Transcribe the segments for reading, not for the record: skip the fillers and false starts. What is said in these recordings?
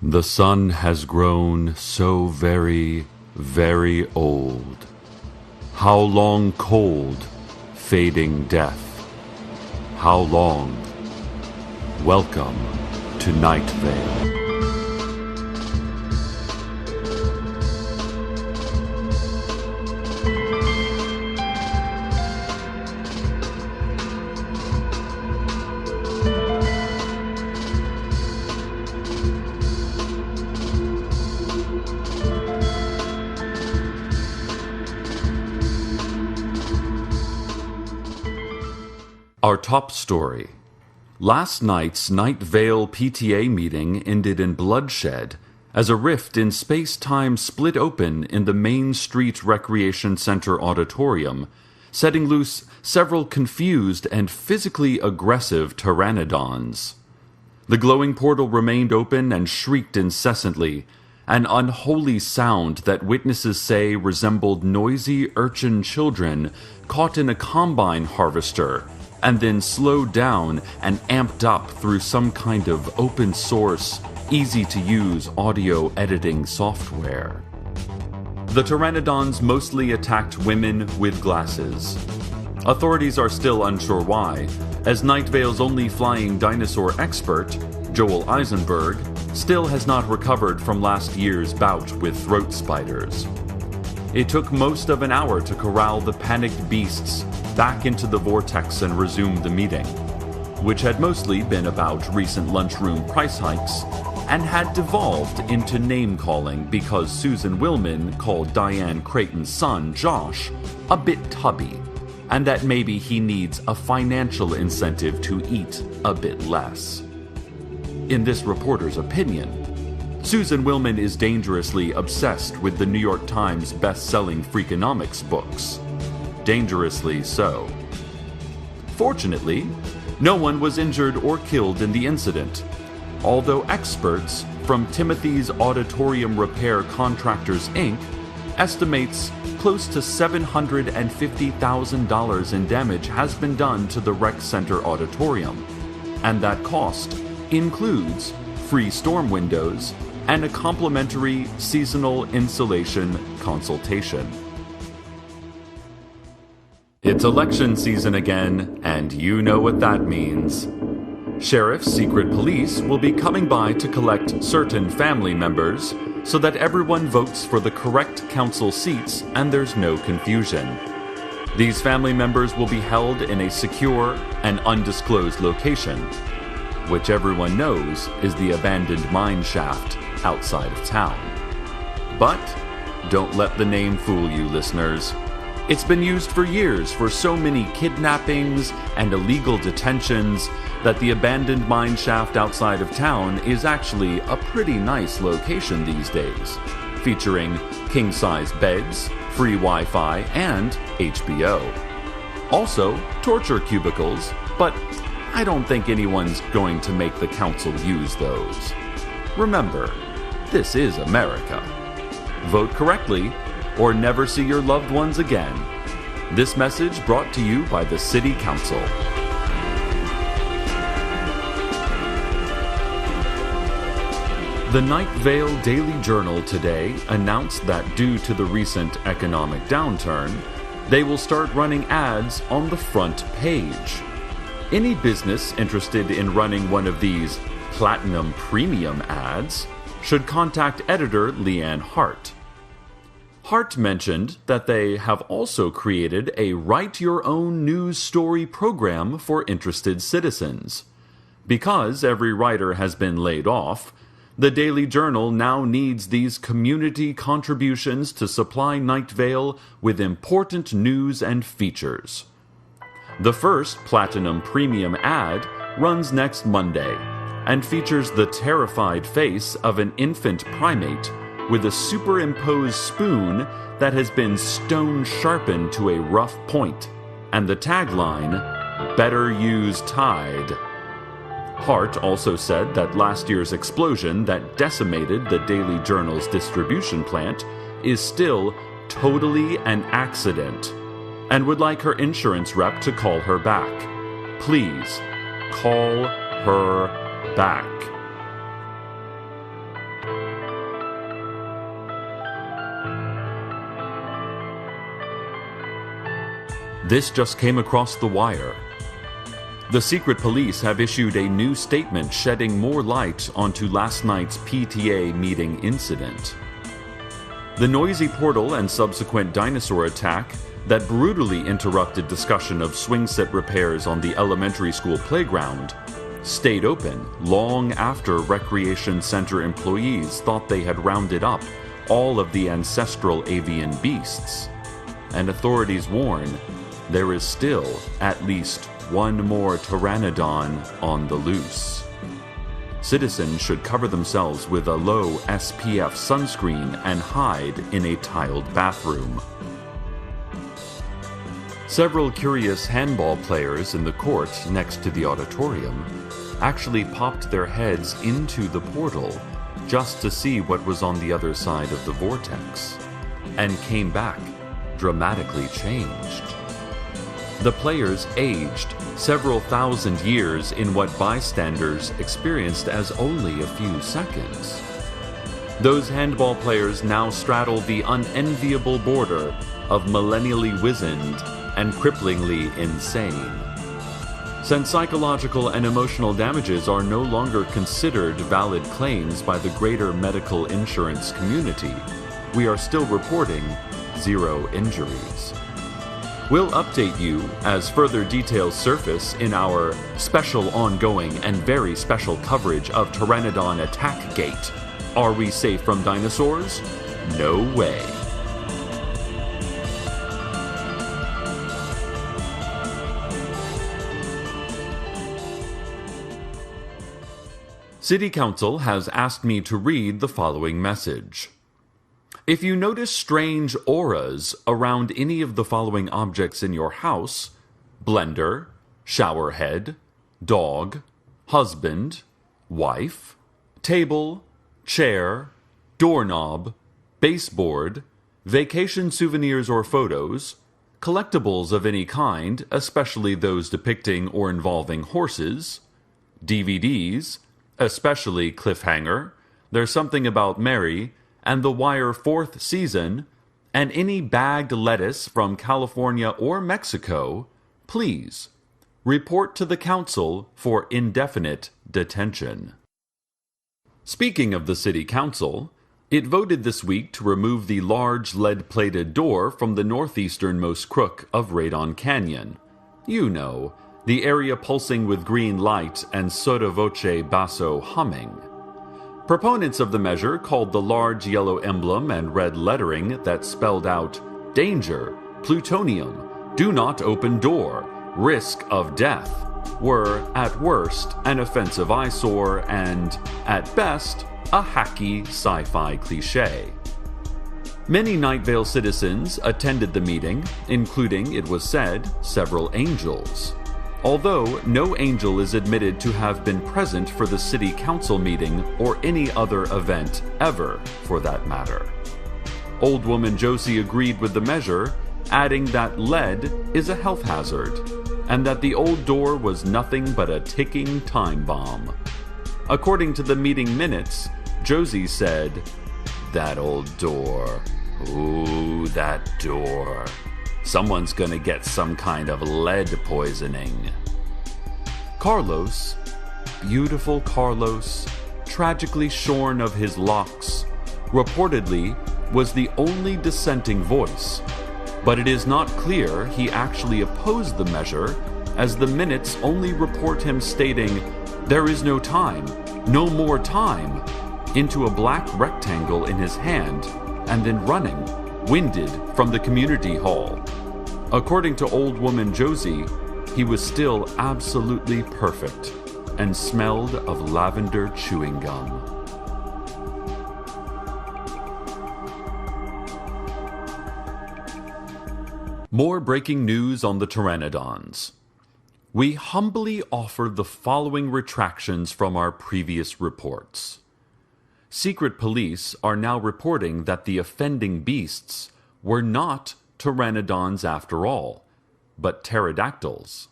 The sun has grown so very, very old. How long cold, fading death? How long? Welcome to Night Vale. Our top story. Last night's Night Vale PTA meeting ended in bloodshed as a rift in space-time split open in the Main Street Recreation Center auditorium, setting loose several confused and physically aggressive pteranodons. The glowing portal remained open and shrieked incessantly, an unholy sound that witnesses say resembled noisy urchin children caught in a combine harvester and then slowed down and amped up through some kind of open-source, easy-to-use audio editing software. The pteranodons mostly attacked women with glasses. Authorities are still unsure why, as Night Vale's only flying dinosaur expert, Joel Eisenberg, still has not recovered from last year's bout with throat spiders. It took most of an hour to corral the panicked beasts back into the vortex and resume the meeting, which had mostly been about recent lunchroom price hikes and had devolved into name-calling because Susan Willman called Diane Creighton's son, Josh, a bit tubby, and that maybe he needs a financial incentive to eat a bit less. In this reporter's opinion, Susan Willman is dangerously obsessed with the New York Times best-selling Freakonomics books. Dangerously so. Fortunately, no one was injured or killed in the incident, although experts from Timothy's Auditorium Repair Contractors, Inc. estimates close to $750,000 in damage has been done to the rec center auditorium, and that cost includes free storm windows and a complimentary seasonal insulation consultation. It's election season again, and you know what that means. Sheriff's secret police will be coming by to collect certain family members so that everyone votes for the correct council seats and there's no confusion. These family members will be held in a secure and undisclosed location, which everyone knows is the abandoned mine shaft outside of town. But don't let the name fool you, listeners. It's been used for years for so many kidnappings and illegal detentions that the abandoned mine shaft outside of town is actually a pretty nice location these days, featuring king-size beds, free Wi-Fi, and HBO. Also, torture cubicles, but I don't think anyone's going to make the council use those. Remember, this is America. Vote correctly, or never see your loved ones again. This message brought to you by the City Council. The Night Vale Daily Journal today announced that due to the recent economic downturn, they will start running ads on the front page. Any business interested in running one of these Platinum Premium ads should contact editor Leanne Hart. Hart mentioned that they have also created a write-your-own news story program for interested citizens. Because every writer has been laid off, the Daily Journal now needs these community contributions to supply Night Vale with important news and features. The first Platinum Premium ad runs next Monday and features the terrified face of an infant primate with a superimposed spoon that has been stone sharpened to a rough point, and the tagline, "Better use Tide." Hart also said that last year's explosion that decimated the Daily Journal's distribution plant is still totally an accident, and would like her insurance rep to call her back. Please, call her back. This just came across the wire. The secret police have issued a new statement shedding more light onto last night's PTA meeting incident. The noisy portal and subsequent dinosaur attack that brutally interrupted discussion of swing set repairs on the elementary school playground stayed open long after Recreation Center employees thought they had rounded up all of the ancestral avian beasts. And authorities warn there is still at least one more pteranodon on the loose. Citizens should cover themselves with a low SPF sunscreen and hide in a tiled bathroom. Several curious handball players in the court next to the auditorium actually popped their heads into the portal just to see what was on the other side of the vortex, and came back dramatically changed. The players aged several thousand years in what bystanders experienced as only a few seconds. Those handball players now straddle the unenviable border of millennially wizened and cripplingly insane. Since psychological and emotional damages are no longer considered valid claims by the greater medical insurance community, we are still reporting 0 injuries. We'll update you as further details surface in our special ongoing and very special coverage of Pteranodon Attack Gate. Are we safe from dinosaurs? No way. City Council has asked me to read the following message. If you notice strange auras around any of the following objects in your house: blender, shower head, dog, husband, wife, table, chair, doorknob, baseboard, vacation souvenirs or photos, collectibles of any kind, especially those depicting or involving horses, DVDs, especially Cliffhanger, There's Something About Mary, and The Wire 4th season, and any bagged lettuce from California or Mexico, please report to the council for indefinite detention. Speaking of the City Council, it voted this week to remove the large lead-plated door from the northeasternmost crook of Radon Canyon. You know, the area pulsing with green light and sotto voce basso humming. Proponents of the measure called the large yellow emblem and red lettering that spelled out "Danger, Plutonium, Do Not Open Door, Risk of Death" were, at worst, an offensive eyesore and, at best, a hacky sci-fi cliché. Many Night Vale citizens attended the meeting, including, it was said, several angels. Although no angel is admitted to have been present for the city council meeting or any other event ever, for that matter. Old Woman Josie agreed with the measure, adding that lead is a health hazard, and that the old door was nothing but a ticking time bomb. According to the meeting minutes, Josie said, "That old door. Ooh, that door. Someone's gonna get some kind of lead poisoning." Carlos, beautiful Carlos, tragically shorn of his locks, reportedly was the only dissenting voice, but it is not clear he actually opposed the measure, as the minutes only report him stating, "There is no time, no more time," into a black rectangle in his hand, and then running, winded, from the community hall. According to Old Woman Josie, he was still absolutely perfect and smelled of lavender chewing gum. More breaking news on the pteranodons. We humbly offer the following retractions from our previous reports. Secret police are now reporting that the offending beasts were not pteranodons after all, but pterodactyls.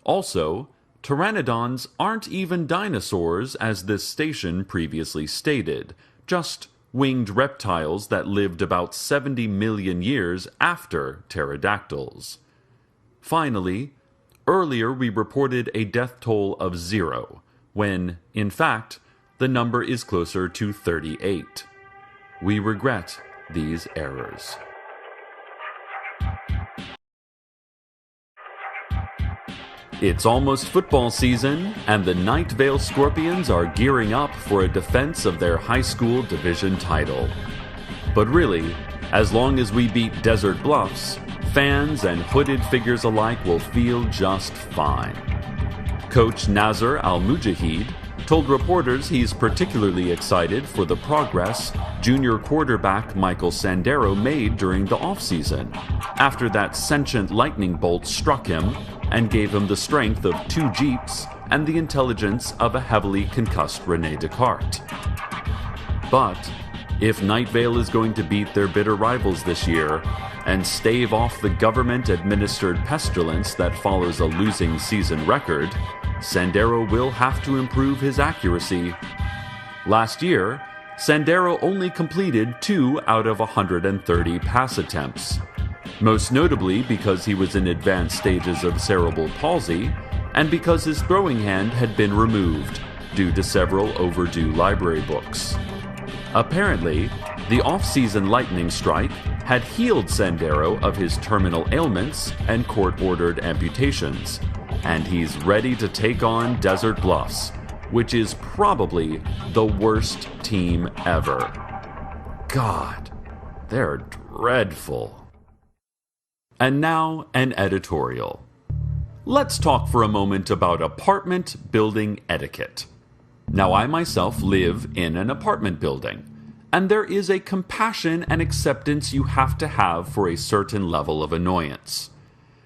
Also, pteranodons aren't even dinosaurs as this station previously stated, just winged reptiles that lived about 70 million years after pterodactyls. Finally, earlier we reported a death toll of 0, when, in fact, the number is closer to 38. We regret these errors. It's almost football season, and the Night Vale Scorpions are gearing up for a defense of their high school division title. But really, as long as we beat Desert Bluffs, fans and hooded figures alike will feel just fine. Coach Nazar Al-Mujahid told reporters he's particularly excited for the progress junior quarterback Michael Sandero made during the offseason, after that sentient lightning bolt struck him and gave him the strength of 2 Jeeps and the intelligence of a heavily concussed Rene Descartes. But if Night Vale is going to beat their bitter rivals this year and stave off the government-administered pestilence that follows a losing season record, Sandero will have to improve his accuracy. Last year, Sandero only completed 2 out of 130 pass attempts, most notably because he was in advanced stages of cerebral palsy and because his throwing hand had been removed due to several overdue library books. Apparently, the off-season lightning strike had healed Sandero of his terminal ailments and court-ordered amputations, and he's ready to take on Desert Bluffs, which is probably the worst team ever. God, they're dreadful. And now, an editorial. Let's talk for a moment about apartment building etiquette. Now, I myself live in an apartment building, and there is a compassion and acceptance you have to have for a certain level of annoyance.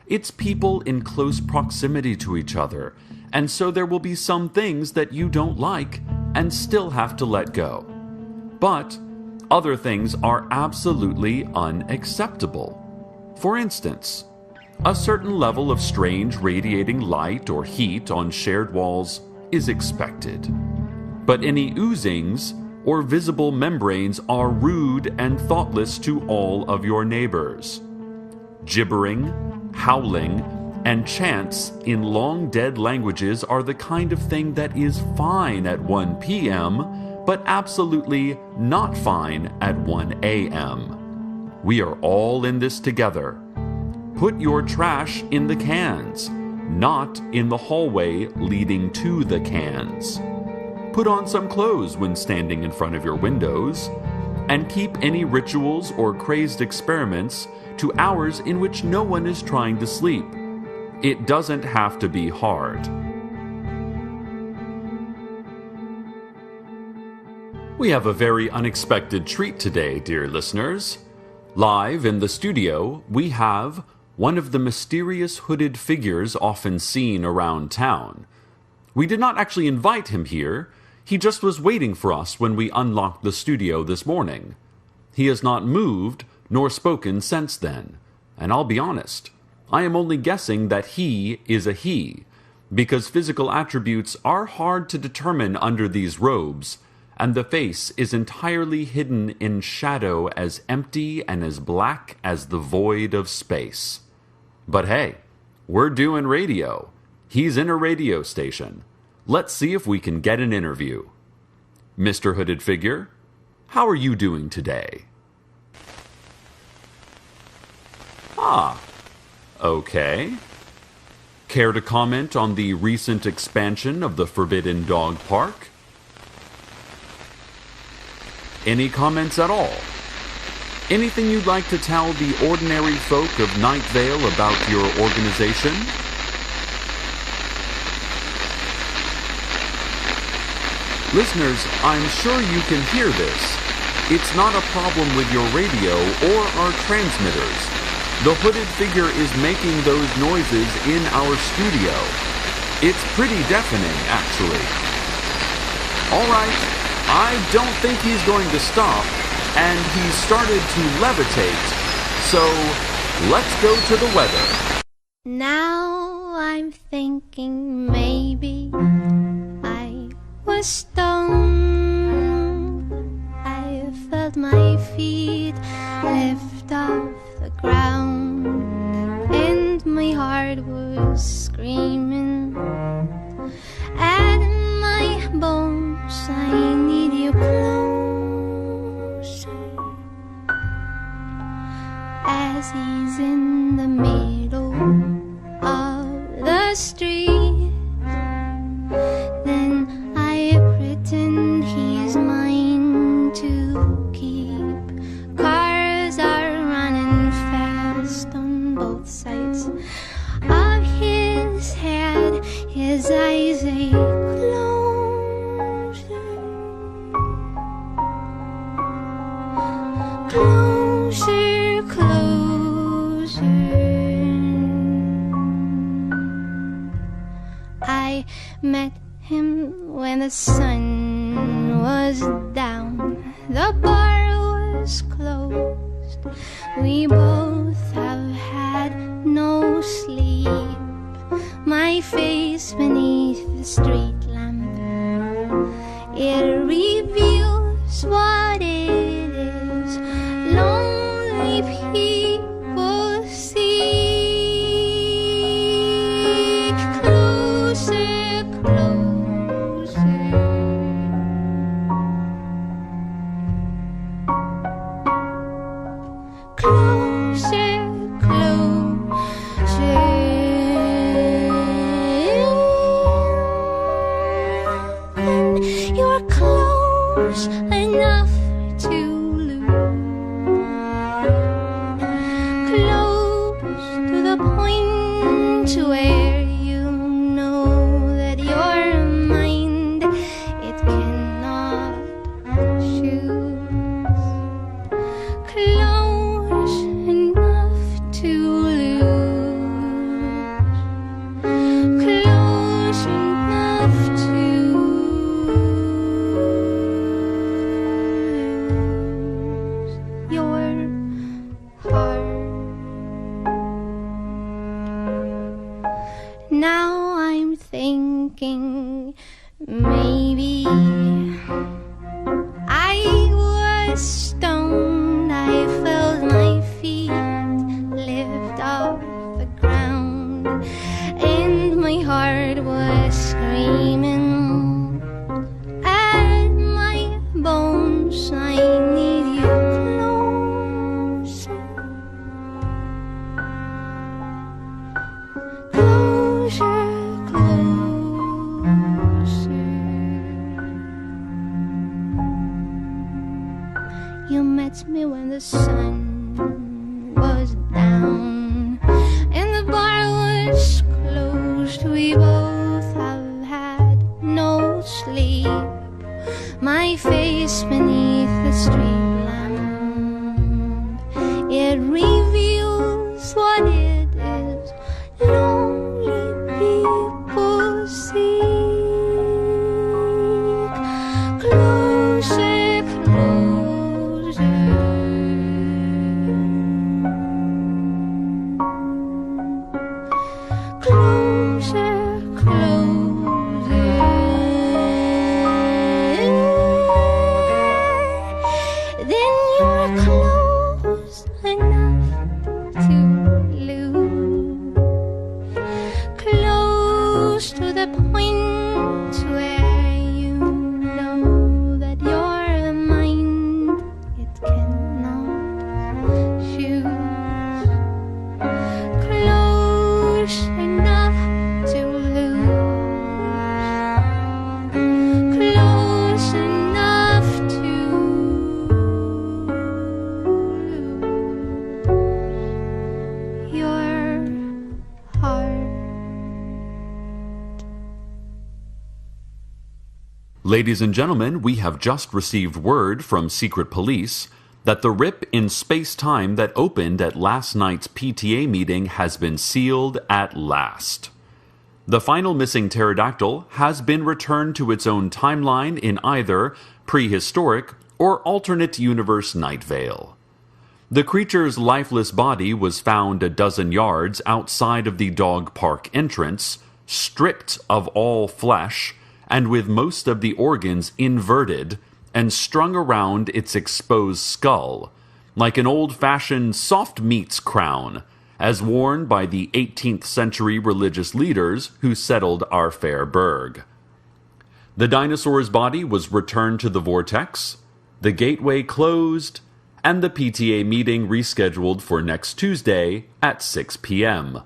It's people in close proximity to each other, and so there will be some things that you don't like and still have to let go. But other things are absolutely unacceptable. For instance, a certain level of strange radiating light or heat on shared walls is expected. But any oozings or visible membranes are rude and thoughtless to all of your neighbors. Gibbering, howling, and chants in long-dead languages are the kind of thing that is fine at 1 p.m., but absolutely not fine at 1 a.m. We are all in this together. Put your trash in the cans, not in the hallway leading to the cans. Put on some clothes when standing in front of your windows, and keep any rituals or crazed experiments to hours in which no one is trying to sleep. It doesn't have to be hard. We have a very unexpected treat today, dear listeners. Live in the studio, we have one of the mysterious hooded figures often seen around town. We did not actually invite him here. He just was waiting for us when we unlocked the studio this morning. He has not moved nor spoken since then, and I'll be honest, I am only guessing that he is a he, because physical attributes are hard to determine under these robes, and the face is entirely hidden in shadow as empty and as black as the void of space. But hey, we're doing radio. He's in a radio station. Let's see if we can get an interview. Mr. Hooded Figure, how are you doing today? Ah, okay. Care to comment on the recent expansion of the Forbidden Dog Park? Any comments at all? Anything you'd like to tell the ordinary folk of Night Vale about your organization? Listeners, I'm sure you can hear this. It's not a problem with your radio or our transmitters. The hooded figure is making those noises in our studio. It's pretty deafening, actually. All right, I don't think he's going to stop, and he's started to levitate. So, let's go to the weather. Now I'm thinking maybe I was stoned. I felt my feet lift off the ground, and my heart heart was screaming at my bones. I need you closer. As he's in the middle of the street, then I pretend he's mine to keep. Cars are running fast on both sides of his head. His eyes say closer, closer. I met him when the sun was down. The bar was closed. We both have had no sleep. My face beneath the street lamp, it reveals what it is lonely people seek. Closer, closer. Closer, closer. When you're close enough to lose, close to the point where you know that your mind, it cannot choose. Close enough to lose, close enough to lose your heart. Now I'm thinking maybe I was stoned. I felt my feet lift off the ground, and my heart was screaming at my bones. I need you closer, closer, closer. You met me when the sun was down and the bar was closed. We both have had no sleep. My face beneath the street lamp, it reveals what it is lonely people seek. Closer, closer. Closer, closer. Then you're close enough to lose, close to the point where you know that your mind, it cannot choose. Close enough to lose, close enough to lose your heart. Ladies and gentlemen, we have just received word from secret police that the rip in space-time that opened at last night's PTA meeting has been sealed at last. The final missing pterodactyl has been returned to its own timeline in either prehistoric or alternate universe Night Vale. The creature's lifeless body was found a dozen yards outside of the dog park entrance, stripped of all flesh, and with most of the organs inverted and strung around its exposed skull, like an old-fashioned soft meats crown, as worn by the 18th century religious leaders who settled our fair burg. The dinosaur's body was returned to the vortex, the gateway closed, and the PTA meeting rescheduled for next Tuesday at 6 p.m.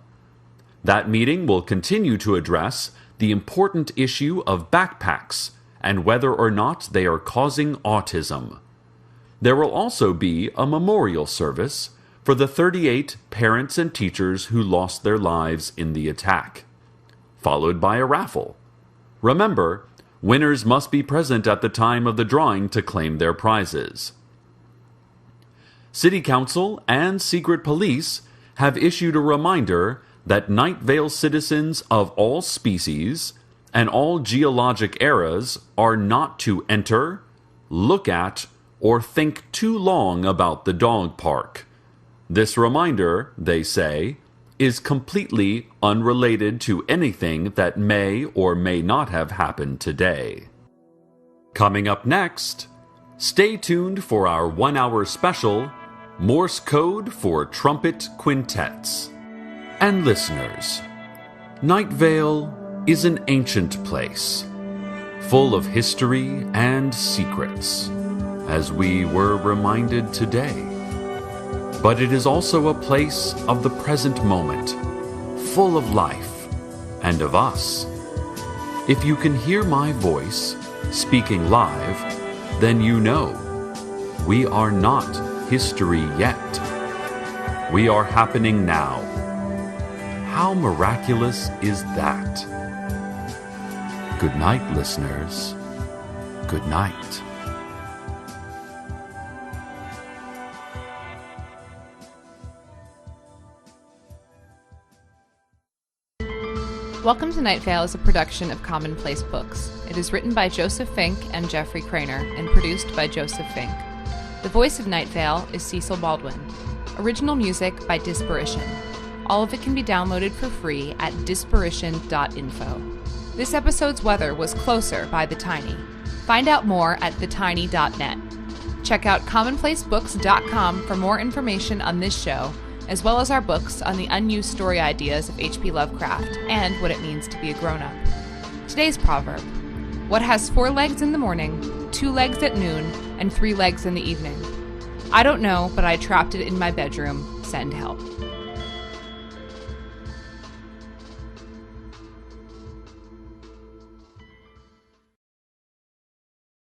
That meeting will continue to address the important issue of backpacks and whether or not they are causing autism. There will also be a memorial service for the 38 parents and teachers who lost their lives in the attack, followed by a raffle. Remember, winners must be present at the time of the drawing to claim their prizes. City Council and Secret Police have issued a reminder that Night Vale citizens of all species and all geologic eras are not to enter, look at, or think too long about the dog park. This reminder, they say, is completely unrelated to anything that may or may not have happened today. Coming up next, stay tuned for our 1-hour special, Morse Code for Trumpet Quintets. And listeners, Night Vale is an ancient place, full of history and secrets, as we were reminded today. But it is also a place of the present moment, full of life and of us. If you can hear my voice speaking live, then you know we are not history yet. We are happening now. How miraculous is that? Good night, listeners. Good night. Welcome to Night Vale is a production of Commonplace Books. It is written by Joseph Fink and Jeffrey Craner and produced by Joseph Fink. The voice of Night Vale is Cecil Baldwin. Original music by Disparition. All of it can be downloaded for free at disparition.info. This episode's weather was Closer by The Tiny. Find out more at thetiny.net. Check out commonplacebooks.com for more information on this show, as well as our books on the unused story ideas of H.P. Lovecraft and what it means to be a grown-up. Today's proverb: what has 4 legs in the morning, 2 legs at noon, and 3 legs in the evening? I don't know, but I trapped it in my bedroom. Send help.